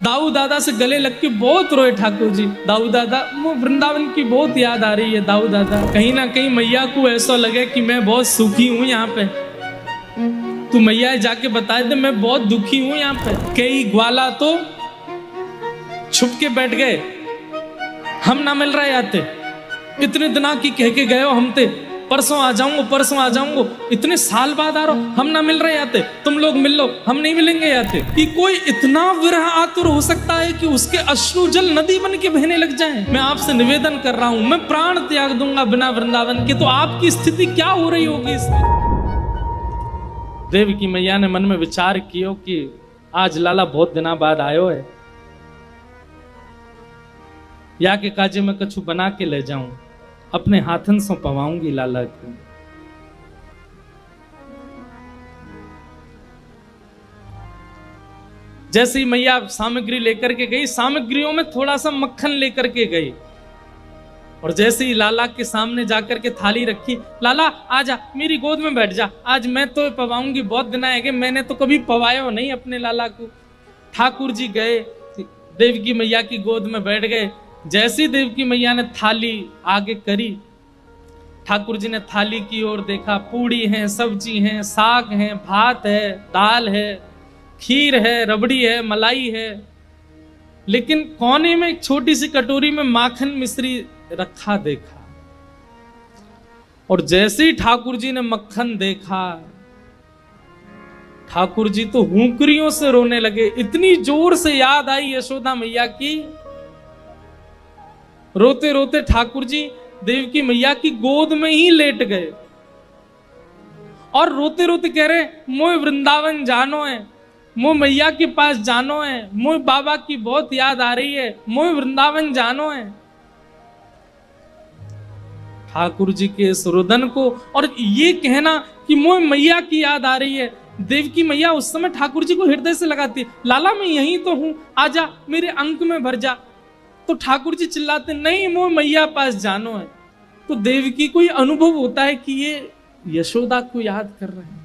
दाऊ दादा से गले लग के बहुत रोए ठाकुर जी। दाऊ दादा, वो वृंदावन की बहुत याद आ रही है। दाऊ दादा, कहीं ना कहीं मैया को ऐसा लगे कि मैं बहुत सुखी हूं यहाँ पे। तू मैया जाके बता दे मैं बहुत दुखी हूं यहाँ पे। कई ग्वाला तो छुप के बैठ गए, हम ना मिल रहे आते। इतने दिना की कह के गए हो हम ते, परसों आ जाऊंगा, परसों आ जाऊंगा। इतने साल बाद आ रहा हो, हम ना मिल रहे आते। तुम लोग मिल लो, हम नहीं मिलेंगे आते। कि कोई इतना विरह आतुर हो सकता है कि उसके अश्रु जल नदी बन के बहने लग जाएं। मैं आपसे निवेदन कर रहा हूं, मैं प्राण त्याग दूंगा बिना वृंदावन के। तो आपकी स्थिति क्या हो रही होगी इसमें? देव की मैया ने मन में विचार किया कि आज लाला बहुत दिना बाद आयो है, या के काजे में कछु बना के ले जाऊं, अपने हाथन से पवाऊंगी लाला को। जैसे ही मैया सामग्री लेकर के गई, सामग्रियों में थोड़ा सा मक्खन लेकर के गई, और जैसे ही लाला के सामने जाकर के थाली रखी, लाला आजा मेरी गोद में बैठ जा, आज मैं तो पवाऊंगी। बहुत दिन आएंगे, मैंने तो कभी पवाया नहीं अपने लाला को। ठाकुर जी गए, देव की मैया की गोद में बैठ गए। जैसी देव की मैया ने थाली आगे करी, ठाकुर जी ने थाली की ओर देखा। पूड़ी है, सब्जी है, साग है, भात है, दाल है, खीर है, रबड़ी है, मलाई है, लेकिन कोने में एक छोटी सी कटोरी में माखन मिश्री रखा देखा। और जैसे ही ठाकुर जी ने मक्खन देखा, ठाकुर जी तो हुंकरियों से रोने लगे। इतनी जोर से याद आई यशोदा मैया की। रोते रोते ठाकुर जी देव की मैया की गोद में ही लेट गए, और रोते रोते कह रहे, मोए वृंदावन जानो है, मोए मैया के पास जानो है, मोए बाबा की बहुत याद आ रही है, मोए वृंदावन जानो है। ठाकुर जी के इस रुदन को और ये कहना कि मोए मैया की याद आ रही है, देव की मैया उस समय ठाकुर जी को हृदय से लगाती, लाला मैं यहीं तो हूं, आजा मेरे अंक में भर जा। तो ठाकुर जी चिल्लाते, नहीं मोए मैया पास जानो है। तो देव की कोई अनुभव होता है कि ये यशोदा को याद कर रहे हैं।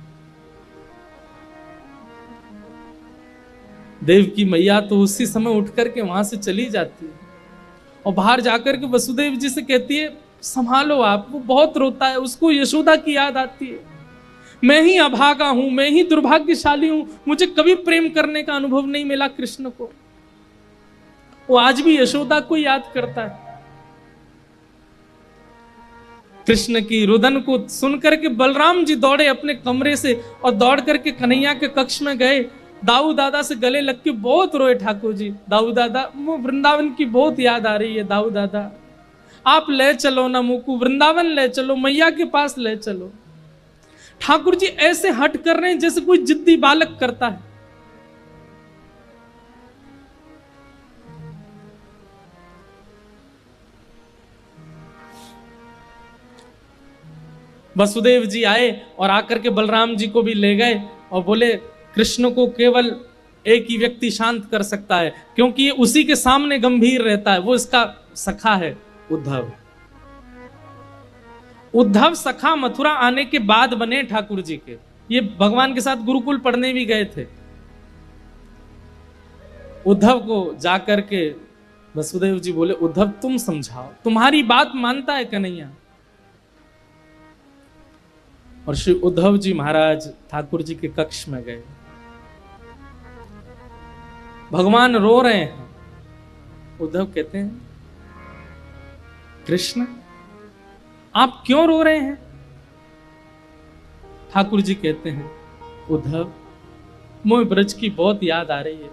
देव की मैया तो उसी समय उठ करके वहां से चली जाती है, और बाहर जाकर के वसुदेव जी से कहती है, संभालो आप, वो बहुत रोता है, उसको यशोदा की याद आती है। मैं ही अभागा हूं, मैं ही दुर्भाग्यशाली हूं, मुझे कभी प्रेम करने का अनुभव नहीं मिला कृष्ण को। वो आज भी यशोदा को याद करता है। कृष्ण की रुदन को सुनकर के बलराम जी दौड़े अपने कमरे से, और दौड़ करके कन्हैया के कक्ष में गए। दाऊ दादा से गले लग के बहुत रोए ठाकुर जी। दाऊ दादा, वो वृंदावन की बहुत याद आ रही है। दाऊ दादा, आप ले चलो ना मुझको, वृंदावन ले चलो, मैया के पास ले चलो। ठाकुर जी ऐसे हट कर रहे हैं जैसे कोई जिद्दी बालक करता है। वसुदेव जी आए और आकर के बलराम जी को भी ले गए, और बोले, कृष्ण को केवल एक ही व्यक्ति शांत कर सकता है, क्योंकि ये उसी के सामने गंभीर रहता है, वो इसका सखा है, उद्धव। उद्धव सखा मथुरा आने के बाद बने ठाकुर जी के। ये भगवान के साथ गुरुकुल पढ़ने भी गए थे। उद्धव को जाकर के वसुदेव जी बोले, उद्धव तुम समझाओ, तुम्हारी बात मानता है कन्हैया। और श्री उद्धव जी महाराज ठाकुर जी के कक्ष में गए। भगवान रो रहे हैं। उद्धव कहते हैं, कृष्ण आप क्यों रो रहे हैं? ठाकुर जी कहते हैं, उद्धव मोह ब्रज की बहुत याद आ रही है।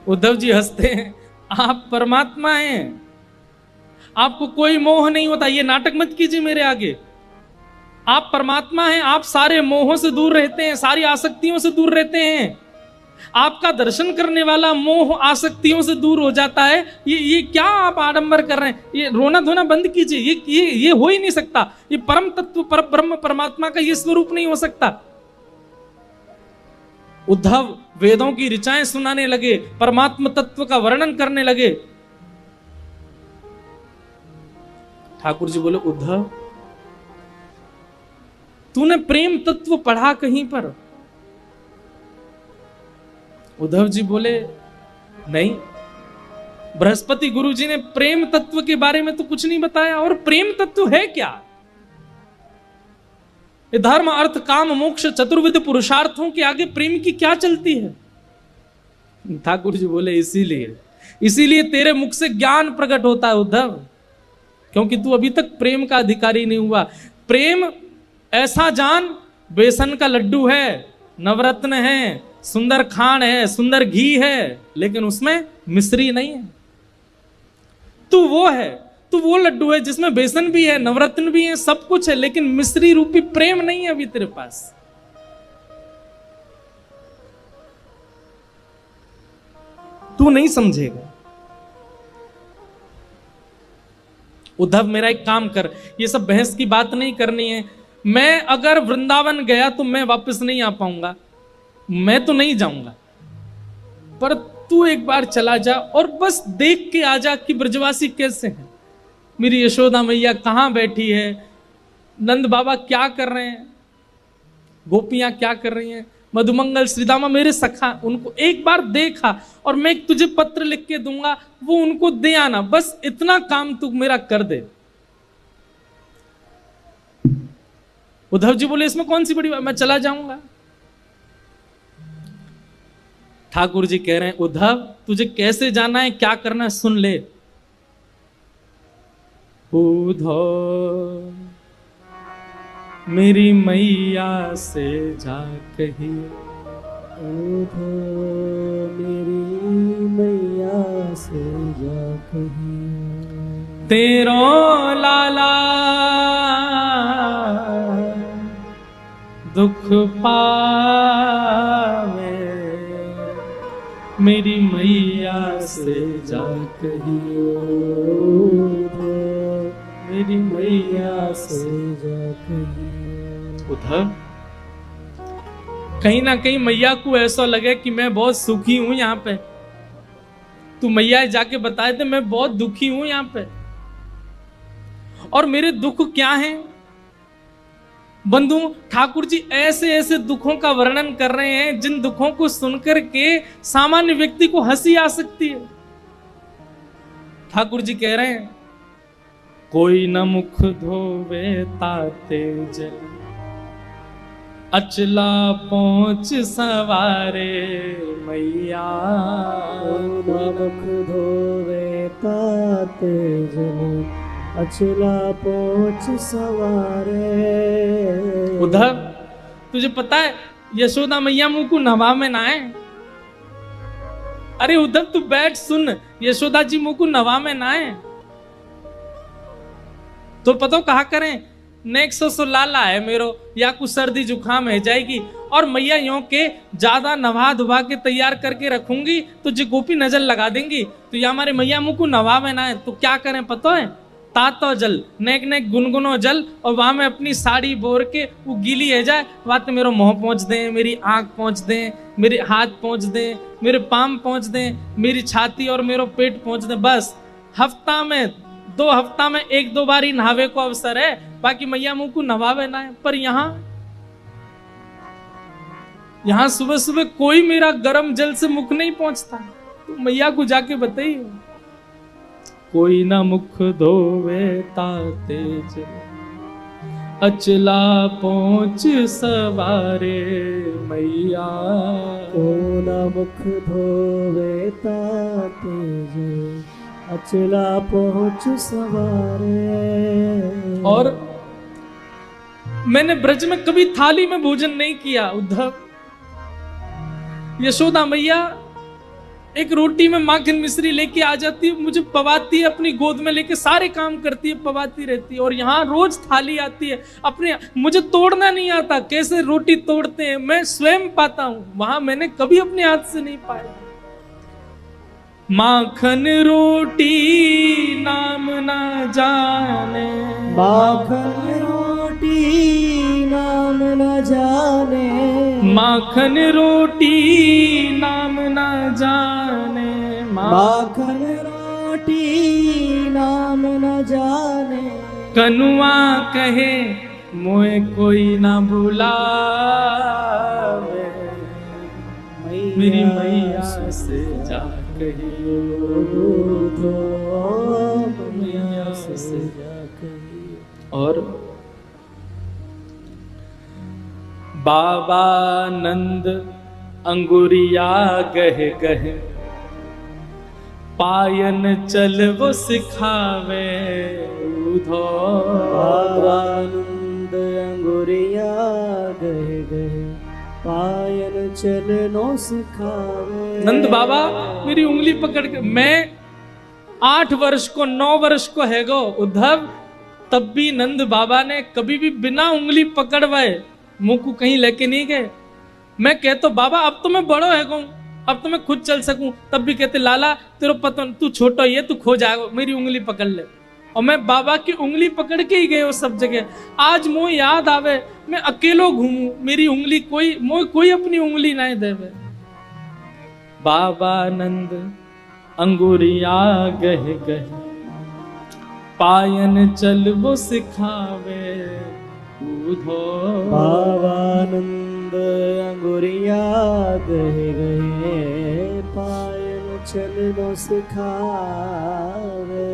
उद्धव जी हंसते हैं, आप परमात्मा हैं, आपको कोई मोह नहीं होता, ये नाटक मत कीजिए मेरे आगे। आप परमात्मा हैं, आप सारे मोहों से दूर रहते हैं, सारी आसक्तियों से दूर रहते हैं। आपका दर्शन करने वाला मोह आसक्तियों से दूर हो जाता है। ये क्या आप आडंबर कर रहे हैं? ये रोना धोना बंद कीजिए, ये हो ही नहीं सकता। ये परम तत्व पर ब्रह्म परमात्मा का ये स्वरूप नहीं हो सकता। उद्धव वेदों की ऋचाएं सुनाने लगे, परमात्मा तत्व का वर्णन करने लगे। ठाकुर जी बोले, उद्धव तूने प्रेम तत्व पढ़ा कहीं पर? उद्धव जी बोले नहीं, बृहस्पति गुरु जी ने प्रेम तत्व के बारे में तो कुछ नहीं बताया, और प्रेम तत्व है क्या? ये धर्म अर्थ काम मोक्ष चतुर्विध पुरुषार्थों के आगे प्रेम की क्या चलती है? ठाकुर जी बोले इसीलिए तेरे मुख से ज्ञान प्रकट होता है उद्धव, क्योंकि तू अभी तक प्रेम का अधिकारी नहीं हुआ। प्रेम ऐसा जान, बेसन का लड्डू है, नवरत्न है, सुंदर खांड है, सुंदर घी है, लेकिन उसमें मिश्री नहीं है। तू वो है, तू वो लड्डू है जिसमें बेसन भी है, नवरत्न भी है, सब कुछ है, लेकिन मिश्री रूपी प्रेम नहीं है अभी तेरे पास। तू नहीं समझेगा। उद्धव मेरा एक काम कर, ये सब बहस की बात नहीं करनी है। मैं अगर वृंदावन गया तो मैं वापस नहीं आ पाऊंगा, मैं तो नहीं जाऊंगा, पर तू एक बार चला जा और बस देख के आ जा कि ब्रजवासी कैसे हैं, मेरी यशोदा मैया कहां बैठी है, नंद बाबा क्या कर रहे हैं, गोपियां क्या कर रही हैं, मधुमंगल श्रीदामा मेरे सखा, उनको एक बार देखा, और मैं तुझे पत्र लिख के दूंगा, वो उनको दे आना, बस इतना काम तू मेरा कर दे। उद्धव जी बोले इसमें कौन सी बड़ी बात, मैं चला जाऊंगा। ठाकुर जी कह रहे हैं उद्धव तुझे कैसे जाना है, क्या करना है, सुन ले। उद्धव मेरी मैया से जा कही, मेरी मैया से जा कही, तेरो लाला दुख पावे, मेरी मैया से जा कही, मेरी मैया से जा कही। उद्धव कहीं ना कहीं मैया को ऐसा लगे कि मैं बहुत सुखी हूं यहाँ पे, तू मैया जाके बताए थे मैं बहुत दुखी हूं यहाँ पे, और मेरे दुख क्या हैं। बंधु ठाकुर जी ऐसे ऐसे दुखों का वर्णन कर रहे हैं जिन दुखों को सुनकर के सामान्य व्यक्ति को हंसी आ सकती है। ठाकुर जी कह रहे हैं कोई न मुख धोवे ताते जल, अचला पहुंच सवारे मैया, मुख धोवे ताते जल, अचला पहुंच सवारे। उद्धव तुझे पता है यशोदा मैया मुंह को नवा में ना है। अरे उद्धव तू बैठ सुन, यशोदा जी मुंह को नवा में ना है तो पता कहा करें, नेक्स्ट सो लाला है मेरो, या कुछ सर्दी जुकाम है जाएगी, और मैया यो के ज्यादा नवा धुवा के तैयार करके रखूंगी तो जो गोपी नजर लगा देंगी, तो या हमारे मैया मुंह को नवा में ना है तो क्या करें पता है, तातो जल नेक नेक गुनगुनो जल, और वहां में अपनी साड़ी बोर के वो गीली है जाए, वहां तो मेरा मुंह पहुंच दे, मेरी आंख पहुंच दे, मेरे हाथ पहुंच दे, मेरे पाम पहुंच दे, मेरी छाती और मेरा पेट पहुंच दे, बस हफ्ता में 2 हफ्ता में 1-2 बार ही नहावे को अवसर है, बाकी मैया मुंह को नवावे ना है। पर यहाँ सुबह सुबह कोई मेरा गर्म जल से मुख नहीं पहुंचता, तो मैया को जाके बताइए कोई ना मुख धोवे ताते जल, अचला पहुंच सवारे मैया, कोई ना मुख धोवे ताते जल, अचला पहुंच सवारे। और मैंने ब्रज में कभी थाली में भोजन नहीं किया उद्धव। यशोदा मैया एक रोटी में माखन मिश्री लेके आ जाती है, मुझे पवाती है, अपनी गोद में लेके सारे काम करती है, पवाती रहती है, और यहाँ रोज थाली आती है अपने, मुझे तोड़ना नहीं आता, कैसे रोटी तोड़ते हैं मैं स्वयं पाता हूं, वहां मैंने कभी अपने हाथ से नहीं पाया। माखन रोटी नाम ना जाने, माखन रोटी नाम न जाने, माखन रोटी नाम ना जाने, माखन रोटी नाम न जाने, कनुआ कहे मोए कोई ना बुलावे, मेरी मैया से जा कहियो, मैया से जा कहियो। और बाबा नंद अंगुरिया गह गह, पायन चल वो सिखावे उधो। बाबा नंद अंगुरिया गह गह, पायन चलनो सिखावे। नंद बाबा मेरी उंगली पकड़ के, मैं 8 वर्ष को 9 वर्ष को है गो उद्धव, तब भी नंद बाबा ने कभी भी बिना उंगली पकड़वाए मुंह को कहीं लेके नहीं गए। मैं कहता बाबा अब तो मैं बड़ो है गो, अब तो मैं खुद चल सकूं, तब भी कहते लाला तेरे पता तू छोटा ही है, तू खो जाएगा, मेरी उंगली पकड़ ले। और मैं बाबा की उंगली पकड़ के ही गए वो सब जगह। आज मुझे याद आवे मैं अकेलो घूमूं, मेरी उंगली कोई अपनी उंगली नहीं देवे। बाबा नंद अंगुरिया गह गह, पायन चल वो सिखावे उधो। बाबा नंद अंगुरिया गह गह, पायन चलनो सिखावे।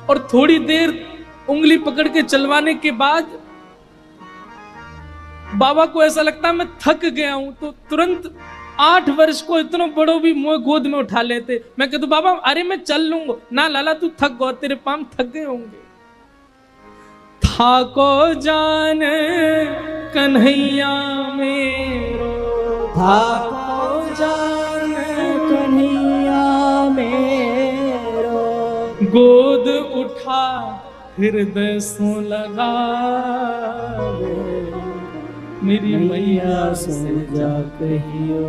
और थोड़ी देर उंगली पकड़ के चलवाने के बाद बाबा को ऐसा लगता है मैं थक गया हूं, तो तुरंत 8 वर्ष को इतना बड़ो भी मुझे गोद में उठा लेते। मैं कहता बाबा अरे मैं चल लूंगा ना, लाला तू थक गो, तेरे पांव थक गए होंगे। थाको जान कन्हैया मेरो, थाको जान कन्हैया मेरो, गोद उठा हृदय सो लगा, मेरी मैया से जा कहियो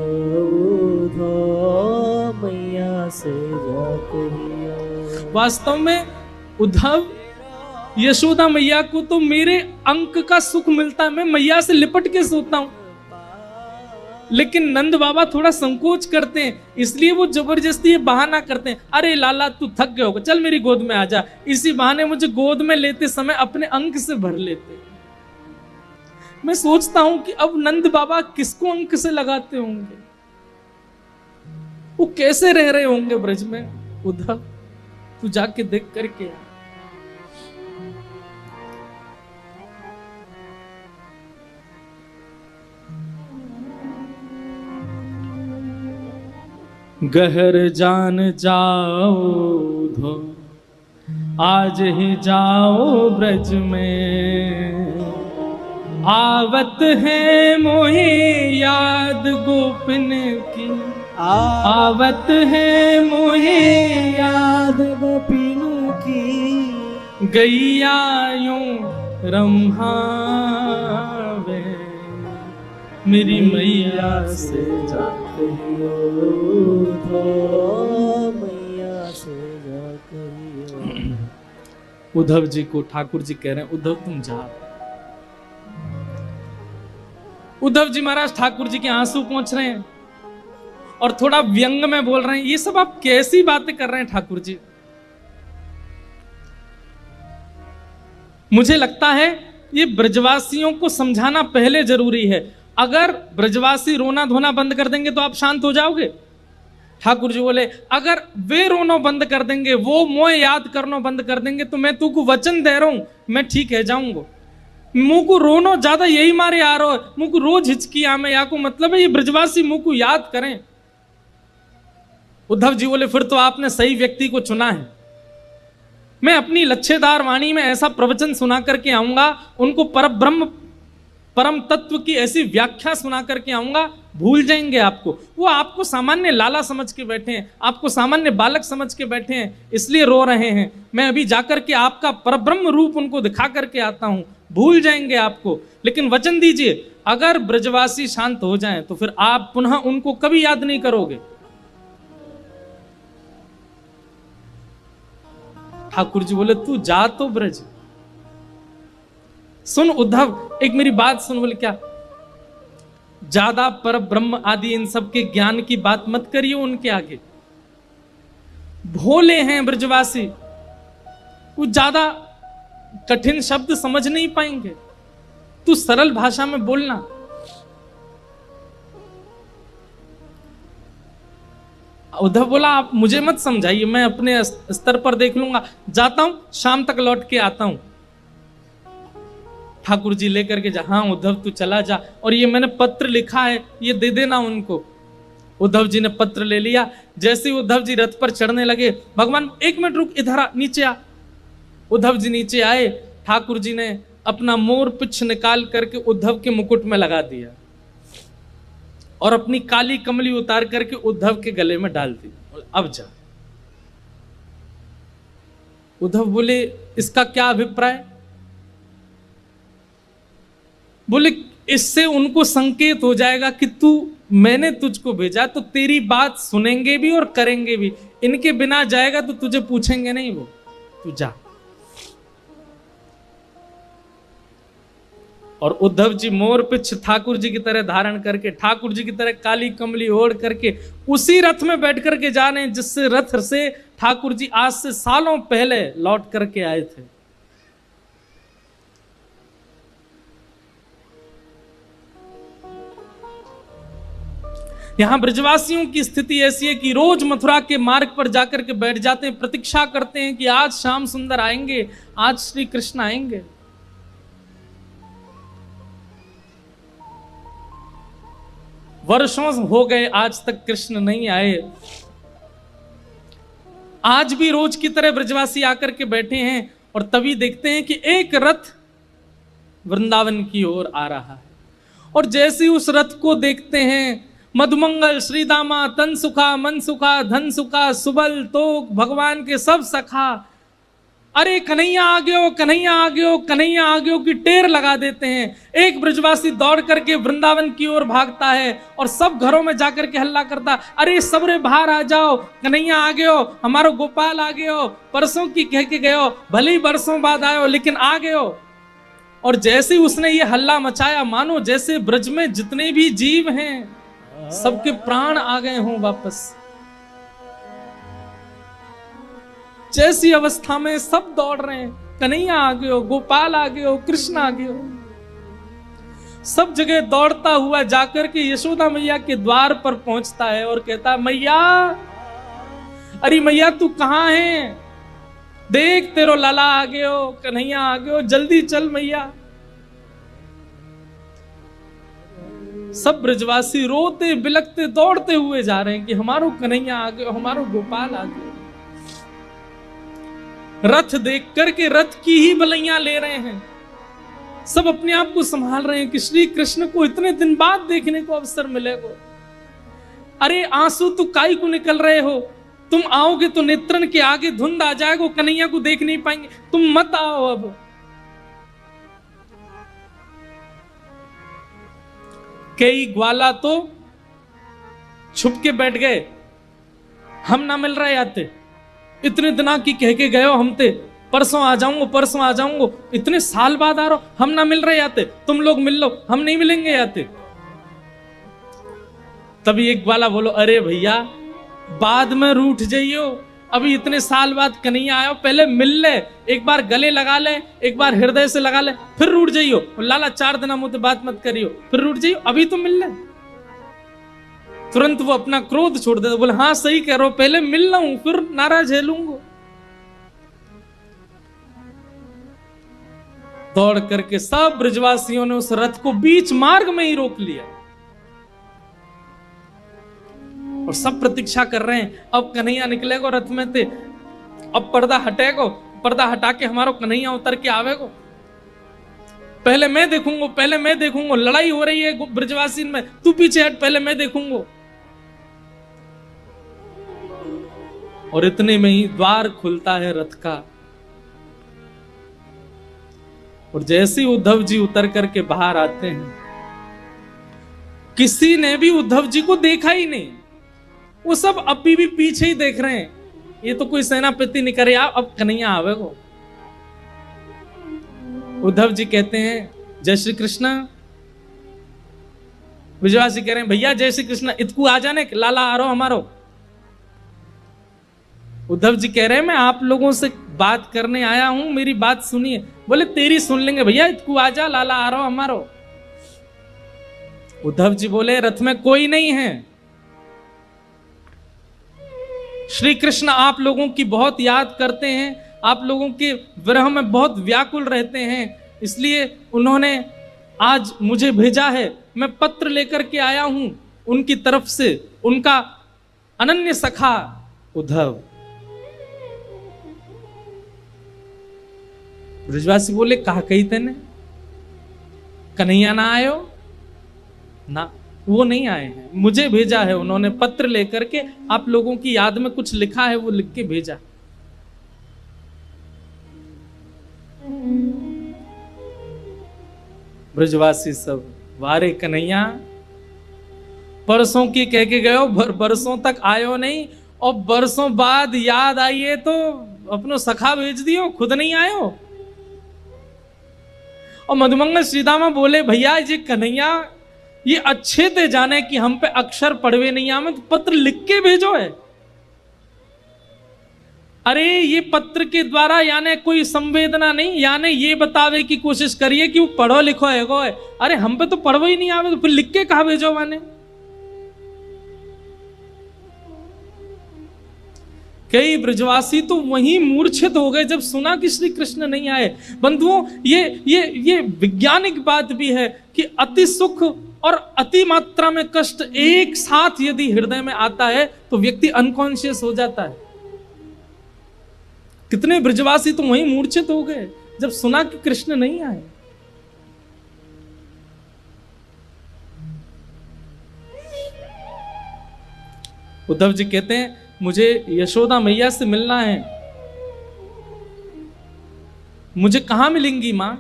उधो, मैया से जा कहियो। वास्तव में उद्धव यशोदा मैया को तो मेरे अंक का सुख मिलता है, मैं मैया से लिपट के सोता हूं। लेकिन नंद बाबा थोड़ा संकोच करते हैं, इसलिए वो जबरदस्ती ये बहाना करते हैं, अरे लाला तू थक गए होगा, चल मेरी गोद में आ जा। इसी बहाने मुझे गोद में लेते समय अपने अंक से भर लेते। मैं सोचता हूं कि अब नंद बाबा किसको अंक से लगाते होंगे, वो कैसे रह रहे होंगे ब्रज में। उद्धव तू जाके देख करके आ। गहर जान जाओ धो, आज ही जाओ ब्रज में, आवत है मोहे याद गोपिन की, आवत है मोहे याद गोपिन की, गैया यूं रम्हावे, मेरी मैया से जा कहियो उधो, मैया से जा कहियो। उद्धव जी को ठाकुर जी कह रहे हैं उद्धव तुम जा। उद्धव जी महाराज ठाकुर जी के आंसू पहुंच रहे हैं और थोड़ा व्यंग में बोल रहे हैं, ये सब आप कैसी बातें कर रहे हैं ठाकुर जी। मुझे लगता है ये ब्रजवासियों को समझाना पहले जरूरी है। अगर ब्रजवासी रोना धोना बंद कर देंगे तो आप शांत हो जाओगे। ठाकुर जी बोले अगर वे रोना बंद कर देंगे, वो मोह याद करना बंद कर देंगे, तो मैं तू को वचन दे रहा हूं मैं ठीक है जाऊंगा। मुंह को रोनो ज्यादा यही मारे आ रहा है, मुंह को रोज हिचकी आमे या को मतलब है ये ब्रजवासी मुंह को याद करें। उद्धव जी बोले फिर तो आपने सही व्यक्ति को चुना है। मैं अपनी लच्छेदार वाणी में ऐसा प्रवचन सुना करके आऊंगा, उनको परब्रह्म परम तत्व की ऐसी व्याख्या सुना करके आऊंगा, भूल जाएंगे आपको। वो आपको सामान्य लाला समझ के बैठे हैं, आपको सामान्य बालक समझ के बैठे हैं, इसलिए रो रहे हैं। मैं अभी जाकर के आपका परब्रह्म रूप उनको दिखा करके आता हूं, भूल जाएंगे आपको। लेकिन वचन दीजिए अगर ब्रजवासी शांत हो जाएं तो फिर आप पुनः उनको कभी याद नहीं करोगे। ठाकुर जी बोले तू जा तो ब्रज। सुन उद्धव एक मेरी बात सुन। बोले क्या? ज्यादा पर ब्रह्म आदि इन सब के ज्ञान की बात मत करिए उनके आगे। भोले हैं ब्रजवासी, वो ज्यादा कठिन शब्द समझ नहीं पाएंगे। तू सरल भाषा में बोलना। उद्धव बोला आप मुझे मत समझाइए, मैं अपने स्तर पर देख लूंगा, जाता हूं, शाम तक लौट के आता हूं। ठाकुर जी लेकर के जा, हाँ उद्धव तू चला जा, और ये मैंने पत्र लिखा है ये दे देना उनको। उद्धव जी ने पत्र ले लिया। जैसे ही उद्धव जी रथ पर चढ़ने लगे, भगवान एक मिनट रुक, इधर आ, नीचे आ। उद्धव जी नीचे आए, ठाकुर जी ने अपना मोर पुच्छ निकाल करके उद्धव के मुकुट में लगा दिया और अपनी काली कमली उतार करके उद्धव के गले में डाल दी। अब जा। उद्धव बोले इसका क्या अभिप्राय? बोले इससे उनको संकेत हो जाएगा कि तू, मैंने तुझको भेजा तो तेरी बात सुनेंगे भी और करेंगे भी, इनके बिना जाएगा तो तुझे पूछेंगे नहीं, वो तू जा। और उद्धव जी मोर पिछ ठाकुर जी की तरह धारण करके, ठाकुर जी की तरह काली कमली ओढ़ करके उसी रथ में बैठ करके जा रहे हैं जिससे रथ से ठाकुर जी आज से सालों पहले लौट करके आए थे। यहां ब्रजवासियों की स्थिति ऐसी है कि रोज मथुरा के मार्ग पर जाकर के बैठ जाते हैं, प्रतीक्षा करते हैं कि आज श्याम सुंदर आएंगे, आज श्री कृष्ण आएंगे। वर्षों हो गए आज तक कृष्ण नहीं आए। आज भी रोज की तरह ब्रजवासी आकर के बैठे हैं और तभी देखते हैं कि एक रथ वृंदावन की ओर आ रहा है। और जैसे ही उस रथ को देखते हैं, मधुमंगल श्रीदामा तन सुखा मन सुखा धन सुखा सुबल तोक भगवान के सब सखा, अरे कन्हैया आ गयो, कन्हैया आ गयो, कन्हैया आ गयो की टेर लगा देते हैं। एक ब्रजवासी दौड़ करके वृंदावन की ओर भागता है और सब घरों में जाकर के हल्ला करता, अरे सबरे बाहर आ जाओ, कन्हैया आ गयो, हमारो गोपाल आ गयो, परसों की कह के गयो, भले ही बरसों बाद आयो लेकिन आ गयो। और जैसे ही उसने ये हल्ला मचाया, मानो जैसे ब्रज में जितने भी जीव हैं सबके प्राण आ गए हों वापस। जैसी अवस्था में सब दौड़ रहे हैं, कन्हैया आ गयो, गोपाल आ गयो, कृष्ण आ गयो। सब जगह दौड़ता हुआ जाकर के यशोदा मैया के द्वार पर पहुंचता है और कहता, मैया, अरे मैया तू कहां है? देख तेरो लाला आ गयो, कन्हैया आ गयो, जल्दी चल मैया। सब ब्रजवासी रोते बिलखते दौड़ते हुए जा रहे हैं कि हमारो कन्हैया आ गयो, हमारो गोपाल आ गयो। रथ देख करके रथ की ही बलैया ले रहे हैं, सब अपने आप को संभाल रहे हैं कि श्री कृष्ण को इतने दिन बाद देखने को अवसर मिलेगा। अरे आंसू तो काई को निकल रहे हो, तुम आओगे तो नेत्रन के आगे धुंध आ जाएगा, कन्हैया को देख नहीं पाएंगे, तुम मत आओ। अब कई ग्वाला तो छुप के बैठ गए, हम ना मिल रहे आते, इतने दिना की कह के गए हो हम ते, परसों आ जाऊंगा, परसों आ जाऊंगा, इतने साल बाद आ रहा हो, हम ना मिल रहे आते, तुम लोग मिल लो, हम नहीं मिलेंगे आते। तभी एक ग्वाला बोलो, अरे भैया बाद में रूठ जाइयो, अभी इतने साल बाद कन्हैया आयो, पहले मिल ले, एक बार गले लगा ले, एक बार हृदय से लगा ले, फिर रूठ जाइयो। लाला 4 दिन मुझे बात मत करियो, फिर रूठ जाइयो, अभी तो मिल ले। तुरंत वो अपना क्रोध छोड़ देता, बोले हाँ सही कह रहे हो, पहले मिल लूं फिर नाराज झेलूंगा। दौड़ करके सब ब्रजवासियों ने उस रथ को बीच मार्ग में ही रोक लिया और सब प्रतीक्षा कर रहे हैं, अब कन्हैया निकलेगो रथ में थे, अब पर्दा हटेगो, पर्दा हटा के हमारो कन्हैया उतर के आवेगो, पहले मैं देखूंगा, पहले मैं देखूंगा, लड़ाई हो रही है ब्रजवासी में, तू पीछे हट, पहले मैं देखूंगा। और इतने में ही द्वार खुलता है रथ का, और जैसे ही उद्धव जी उतर करके बाहर आते हैं, किसी ने भी उद्धव जी को देखा ही नहीं, वो सब अभी भी पीछे ही देख रहे हैं, ये तो कोई सेनापति नहीं करे, अब कन्हैया आवेगो। उद्धव जी कहते हैं जय श्री कृष्ण, ब्रजवासी कह रहे हैं भैया जय श्री कृष्ण, इतकू आ जाने, लाला आ रहा हमारो। उद्धव जी कह रहे हैं मैं आप लोगों से बात करने आया हूं, मेरी बात सुनिए। बोले तेरी सुन लेंगे भैया, इतकू आ जा, लाला आ रहा हमारो। उद्धव जी बोले रथ में कोई नहीं है। श्री कृष्ण आप लोगों की बहुत याद करते हैं, आप लोगों के विरह में बहुत व्याकुल रहते हैं, इसलिए उन्होंने आज मुझे भेजा है। मैं पत्र लेकर के आया हूं उनकी तरफ से, उनका अनन्य सखा उद्धव। ब्रजवासी बोले, कहा कही तेने, कन्हैया ना आयो ना, वो नहीं आए हैं, मुझे भेजा है उन्होंने पत्र लेकर के, आप लोगों की याद में कुछ लिखा है, वो लिख के भेजा। ब्रजवासी सब, वारे कन्हैया, परसों की कह के गए हो, बरसों तक आयो नहीं, और बरसों बाद याद आई है तो अपनो सखा भेज दियो, खुद नहीं आयो। और मधुमंगल श्रीदामा बोले, भैया ये कन्हैया ये अच्छे थे जाने कि हम पे अक्षर पढ़वे नहीं आवे, तो पत्र लिख के भेजो है। अरे ये पत्र के द्वारा यानी कोई संवेदना नहीं, यानी ये बतावे की कोशिश करिए कि वो पढ़ो लिखो है गो है। अरे हम पे तो पढ़ो ही नहीं आवे, तो फिर लिख के कहा भेजो माने। कई ब्रजवासी तो वहीं मूर्छित हो गए जब सुना कि श्री कृष्ण नहीं आए। बंधुओं, ये वैज्ञानिक बात भी है कि अति सुख और अति मात्रा में कष्ट एक साथ यदि हृदय में आता है तो व्यक्ति अनकॉन्शियस हो जाता है। कितने ब्रजवासी तो वहीं मूर्छित हो गए जब सुना कि कृष्ण नहीं आए। उद्धव जी कहते हैं, मुझे यशोदा मैया से मिलना है। मुझे कहां मिलेंगी मां?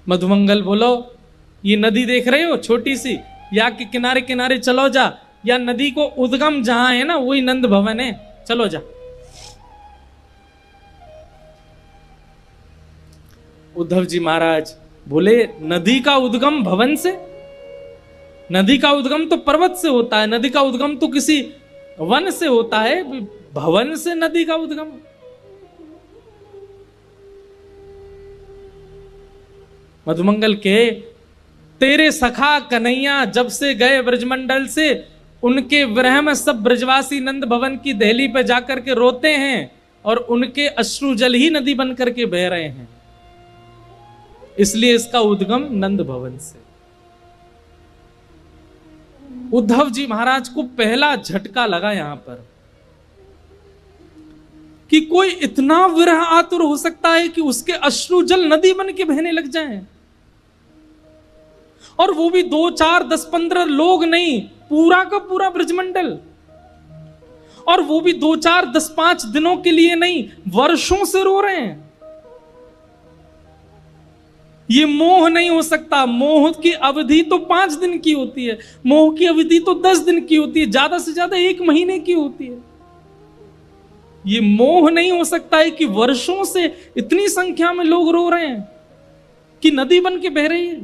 मधुमंगल बोलो, ये नदी देख रहे हो छोटी सी, या के किनारे किनारे चलो जा, या नदी को उद्गम जहां है ना वही नंद भवन है, चलो जा। उद्धव जी महाराज बोले, नदी का उद्गम भवन से? नदी का उद्गम तो पर्वत से होता है, नदी का उद्गम तो किसी वन से होता है, भवन से नदी का उद्गम? मधुमंगल के, तेरे सखा कन्हैया जब से गए ब्रजमंडल से, उनके विरह में सब ब्रजवासी नंद भवन की दहली पे जाकर के रोते हैं और उनके अश्रु जल ही नदी बन करके बह रहे हैं, इसलिए इसका उद्गम नंद भवन से। उद्धव जी महाराज को पहला झटका लगा यहां पर कि कोई इतना विरह आतुर हो सकता है कि उसके अश्रु जल नदी बन के बहने लग जाएं, और वो भी 2, 4, 10, 15 लोग नहीं, पूरा का पूरा ब्रजमंडल, और वो भी 2, 4, 10, 5 दिनों के लिए नहीं, वर्षों से रो रहे हैं। ये मोह नहीं हो सकता। मोह की अवधि तो 5 दिन की होती है, मोह की अवधि तो 10 दिन की होती है, ज्यादा से ज्यादा 1 महीने की होती है। ये मोह नहीं हो सकता है कि वर्षों से इतनी संख्या में लोग रो रहे हैं कि नदी बन के बह रही है।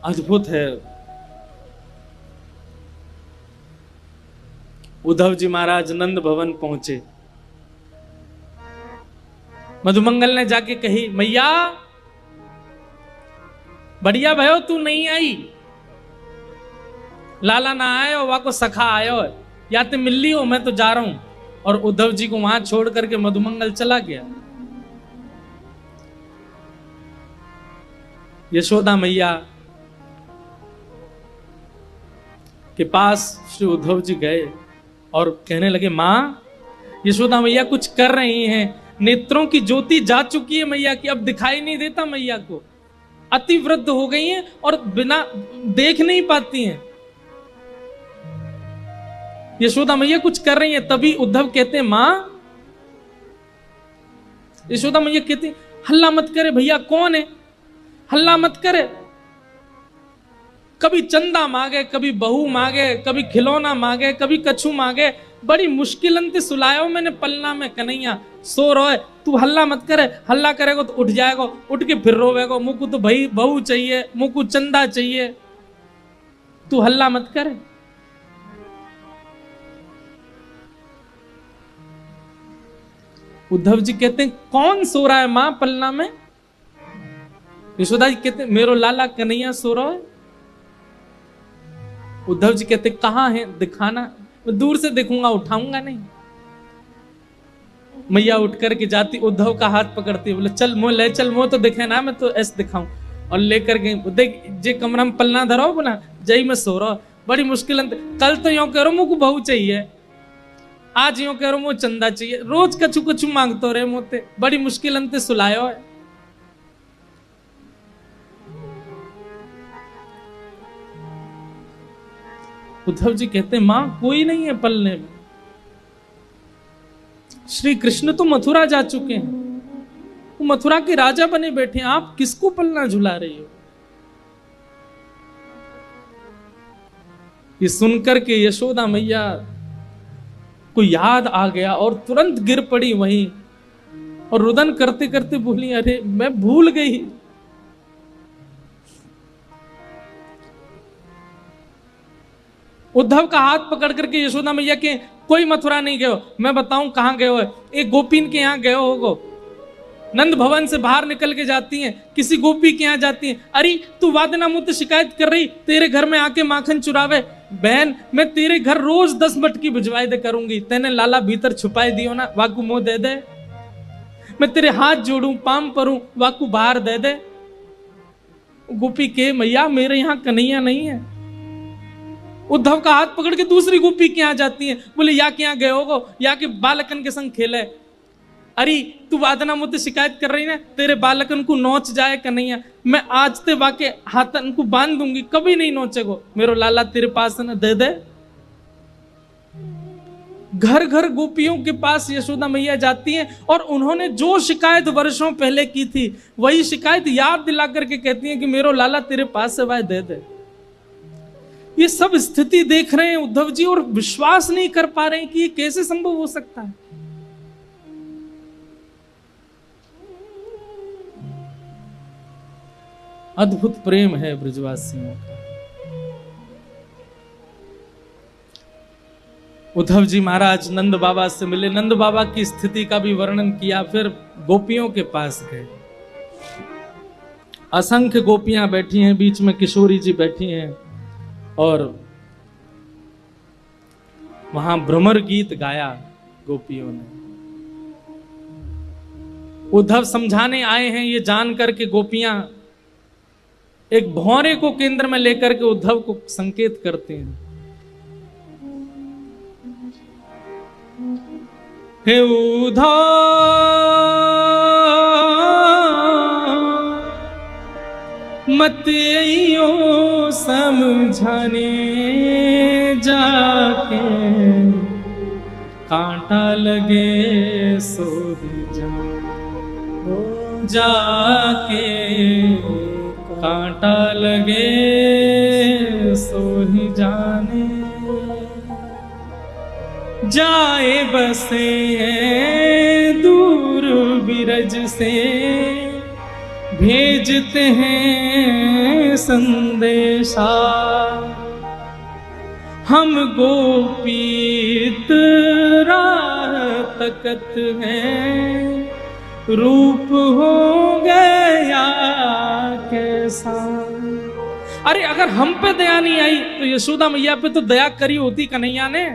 अद्भुत है। उद्धव जी महाराज नंद भवन पहुंचे। मधुमंगल ने जाके कही, मैया बढ़िया भयो तू नहीं आई, लाला ना आयो, वा को सखा आयो, या ते मिल ली हो, मैं तो जा रहा हूं। और उद्धव जी को वहां छोड़ करके मधुमंगल चला गया। यशोदा मैया के पास श्री उद्धव जी गए और कहने लगे, मां, यशोदा मैया कुछ कर रही हैं, नेत्रों की ज्योति जा चुकी है मैया की, अब दिखाई नहीं देता मैया को, अति वृद्ध हो गई हैं और बिना देख नहीं पाती हैं। यशोदा मैया कुछ कर रही हैं। तभी उद्धव कहते हैं, मां, यशोदा मैया कहती, हल्ला मत करे भैया, कौन है, हल्ला मत करे। कभी चंदा मांगे, कभी बहू मांगे, कभी खिलौना मांगे, कभी कछू मांगे, बड़ी मुश्किलन से सुलायो मैंने पलना में, कन्हैया सो रोए, तू हल्ला मत करे, हल्ला करेगा तो उठ जाएगा, उठ के फिर रोवेगा, मुझको तो भाई बहू चाहिए, मुझको चंदा चाहिए, तू हल्ला मत करे। उद्धव जी कहते हैं कौन सो रहा है मां पलना में? यशोदा जी कहते हैं मेरो लाला कन्हैया सो रहा है। उद्धव जी कहते कहां है, दिखाना। मैं दूर से देखूंगा, उठाऊंगा नहीं। मैया उठ करके जाती, उद्धव का हाथ पकड़ती, बोले चल मोह ले चल, मोह तो दिखे ना, मैं तो ऐसे दिखाऊं। और लेकर गई, देख जे कमरा में पलना धरो बोला जई में सो रहा। बड़ी मुश्किल, कल तो यूं कह रहा मुझको बहू चाहिए, आज यूं कह रहा मुझे चंदा चाहिए, रोज कछु कछु मांगतो रहे मोते, बड़ी मुश्किल अंते सुलायो है। उद्धव जी कहते मां कोई नहीं है पलने में, श्री कृष्ण तो मथुरा जा चुके हैं, वो मथुरा के राजा बने बैठे हैं, आप किसको पलना झुला रही हो? ये सुनकर के यशोदा मैया को याद आ गया और तुरंत गिर पड़ी वहीं और रुदन करते करते बोली अरे मैं भूल गई। उद्धव का हाथ पकड़ करके यशोदा मैया के कोई मथुरा नहीं गए हो, मैं बताऊं कहां गए हो, एक गोपीन के यहां गए होगो। नंद भवन से बाहर निकल के जाती हैं, किसी गोपी के यहाँ जाती हैं, अरे तू वादना मुझसे शिकायत कर रही, तेरे घर में आके माखन चुरावे। बहन मैं तेरे घर रोज 10 मटकी भिजवाई दे करूंगी, तेने लाला भीतर छुपाई दियो ना, वाकू मुंह दे दे। मैं तेरे हाथ जोड़ू पाम परूं, वाकू बाहर दे दे। गोपी के मैया मेरे यहाँ कन्हैया नहीं है। उद्धव का हाथ पकड़ के दूसरी गोपी के यहाँ जाती है, बोले या के यहाँ गए होगो, या के बालकन के संग खेले। अरे तू वादना मुझसे शिकायत कर रही ना, तेरे बालकन को नोच जाए कन्हैया, मैं आज ते वाके हाथन को बांध दूंगी, कभी नहीं नोचेगो, मेरो लाला तेरे पास न दे दे। घर घर गोपियों के पास यशोदा मैया जाती हैं और उन्होंने जो शिकायत वर्षों पहले की थी वही शिकायत याद दिला करके कहती हैं कि मेरो लाला तेरे पास से वह दे दे। ये सब स्थिति देख रहे हैं उद्धव जी और विश्वास नहीं कर पा रहे हैं कि ये कैसे संभव हो सकता है। अद्भुत प्रेम है ब्रजवासियों का। उद्धव जी महाराज नंद बाबा से मिले, नंद बाबा की स्थिति का भी वर्णन किया, फिर गोपियों के पास गए। असंख्य गोपियां बैठी हैं, बीच में किशोरी जी बैठी हैं और वहां भ्रमर गीत गाया गोपियों ने। उद्धव समझाने आए हैं ये जान करके गोपियां एक भौरे को केंद्र में लेकर के उद्धव को संकेत करते हैं। हे उद्धव मत आइयो समझाने जाके, कांटा लगे सो ही जाके, कांटा लगे सो ही जाने, जाए बसे दूर बिरज से, भेजते हैं संदेशा, हम गोपीत राह तकत हैं, रूप हो गया कैसा। अरे अगर हम पे दया नहीं आई तो यशोदा मैया पे तो दया करी होती कन्हैया ने।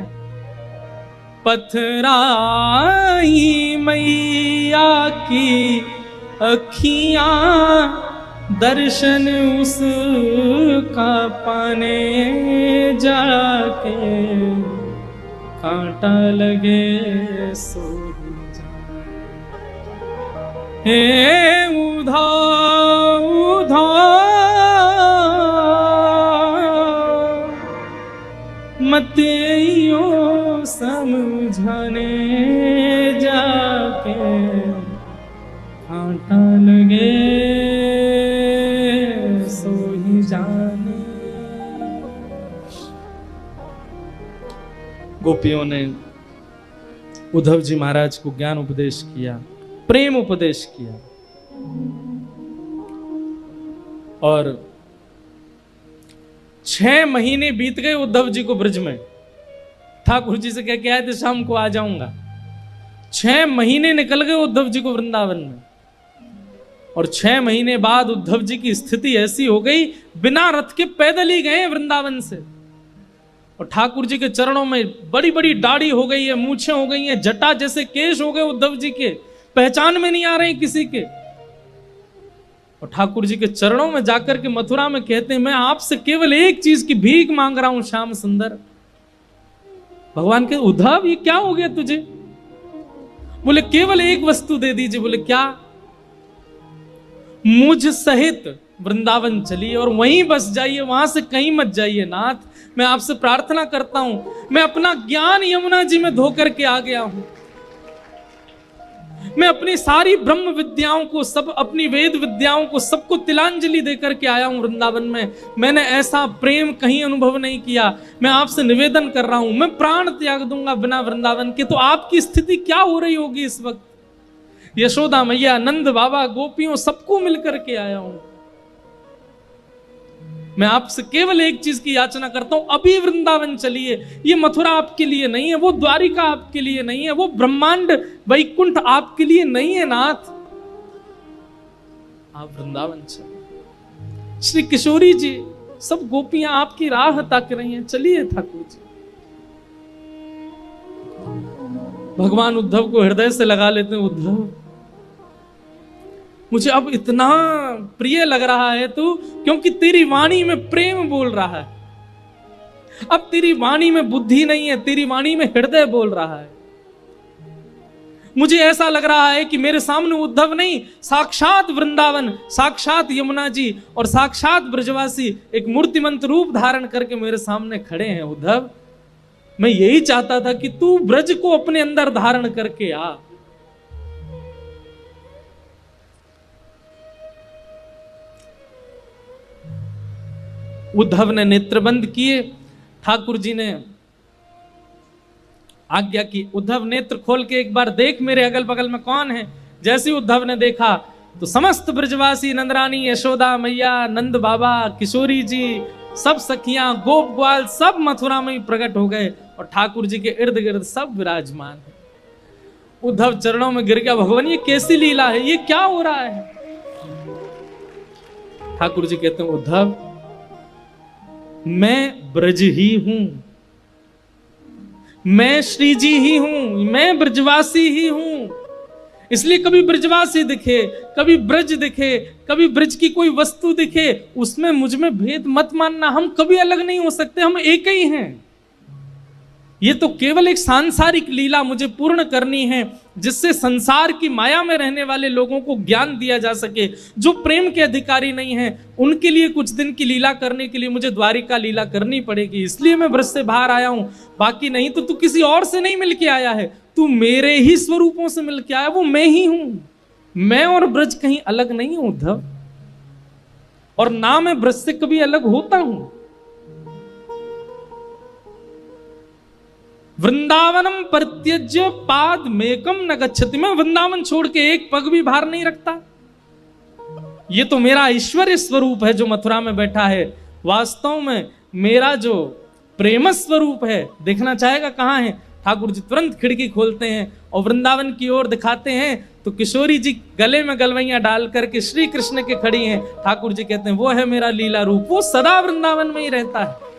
पथराई मैया की अखियां, दर्शन उसका पाने जाके, कांटा लगे सो हे उद्धव मत आइयो समझाने जाके, कांटा लगे सो ही जाने। गोपियों ने उद्धव जी महाराज को ज्ञान उपदेश किया, प्रेम उपदेश किया और 6 महीने बीत गए उद्धव जी को ब्रज में। ठाकुर जी से कह के आए थे शाम को आ जाऊंगा। 6 महीने निकल गए उद्धव जी को वृंदावन में, और 6 महीने बाद उद्धव जी की स्थिति ऐसी हो गई, बिना रथ के पैदल ही गए वृंदावन से। और ठाकुर जी के चरणों में बड़ी बड़ी दाढ़ी हो गई है, मूछें हो गई हैं, जटा जैसे केश हो गए उद्धव जी के, पहचान में नहीं आ रहे किसी के। और ठाकुर जी के चरणों में जाकर के मथुरा में कहते हैं, मैं आपसे केवल एक चीज की भीख मांग रहा हूं श्याम सुंदर। भगवान के उद्धव ये क्या हो गया तुझे? बोले केवल एक वस्तु दे दीजिए। बोले क्या? मुझ सहित वृंदावन चलिए और वहीं बस जाइए, वहां से कहीं मत जाइए नाथ। मैं आपसे प्रार्थना करता हूं, मैं अपना ज्ञान यमुना जी में धोकर के आ गया हूं। मैं अपनी सारी ब्रह्म विद्याओं को, सब अपनी वेद विद्याओं को, सबको तिलांजलि देकर के आया हूं वृंदावन में। मैंने ऐसा प्रेम कहीं अनुभव नहीं किया। मैं आपसे निवेदन कर रहा हूं, मैं प्राण त्याग दूंगा बिना वृंदावन के। तो आपकी स्थिति क्या हो रही होगी इस वक्त? यशोदा मैया, नंद बाबा, गोपियों, सबको मिलकर के आया हूं। मैं आपसे केवल एक चीज की याचना करता हूं, अभी वृंदावन चलिए। ये मथुरा आपके लिए नहीं है, वो द्वारिका आपके लिए नहीं है, वो ब्रह्मांड वैकुंठ आपके लिए नहीं है नाथ। आप वृंदावन चलिए। श्री किशोरी जी, सब गोपियां आपकी राह ताक रही हैं, चलिए ठाकुर जी। भगवान उद्धव को हृदय से लगा लेते हैं। उद्धव, मुझे अब इतना प्रिय लग रहा है तू, क्योंकि तेरी वाणी में प्रेम बोल रहा है। अब तेरी वाणी में बुद्धि नहीं है, तेरी वाणी में हृदय बोल रहा है। मुझे ऐसा लग रहा है कि मेरे सामने उद्धव नहीं, साक्षात वृंदावन, साक्षात यमुना जी और साक्षात ब्रजवासी एक मूर्तिमंत रूप धारण करके मेरे सामने खड़े हैं। उद्धव, मैं यही चाहता था कि तू ब्रज को अपने अंदर धारण करके आ। उद्धव ने नेत्र बंद किए, ठाकुर जी ने आज्ञा की, उद्धव नेत्र खोल के एक बार देख मेरे अगल बगल में कौन है। जैसे उद्धव ने देखा तो समस्त ब्रजवासी, नंदरानी, यशोदा मैया, नंद बाबा, किशोरी जी, सब सखियां, गोप ग्वाल, सब मथुरा में ही प्रकट हो गए और ठाकुर जी के इर्द गिर्द सब विराजमान है। उद्धव चरणों में गिर गया, भगवान ये कैसी लीला है, ये क्या हो रहा है? ठाकुर जी कहते हैं, उद्धव मैं ब्रज ही हूं, मैं श्री जी ही हूं, मैं ब्रजवासी ही हूं। इसलिए कभी ब्रजवासी दिखे, कभी ब्रज दिखे, कभी ब्रज की कोई वस्तु दिखे, उसमें मुझ में भेद मत मानना। हम कभी अलग नहीं हो सकते, हम एक ही हैं। ये तो केवल एक सांसारिक लीला मुझे पूर्ण करनी है, जिससे संसार की माया में रहने वाले लोगों को ज्ञान दिया जा सके। जो प्रेम के अधिकारी नहीं हैं, उनके लिए कुछ दिन की लीला करने के लिए मुझे द्वारिका लीला करनी पड़ेगी। इसलिए मैं ब्रज से बाहर आया हूं, बाकी नहीं तो तू किसी और से नहीं मिलके आया है, तू मेरे ही स्वरूपों से मिलके आया, वो मैं ही हूं। मैं और ब्रज कहीं अलग नहीं हूं उद्धव, और ना मैं ब्रज से कभी अलग होता हूं। वृंदावनम परित्यज्य पाद मेकम न गच्छति, मैं वृंदावन छोड़ के एक पग भी बाहर नहीं रखता। ये तो मेरा ऐश्वर्य स्वरूप है जो मथुरा में बैठा है। वास्तव में मेरा जो प्रेम स्वरूप है, देखना चाहेगा कहां है? ठाकुर जी तुरंत खिड़की खोलते हैं और वृंदावन की ओर दिखाते हैं, तो किशोरी जी गले में गलवैयां डाल करके श्री कृष्ण के खड़ी हैं। ठाकुर जी कहते हैं, वो है मेरा लीला रूप, वो सदा वृंदावन में ही रहता है।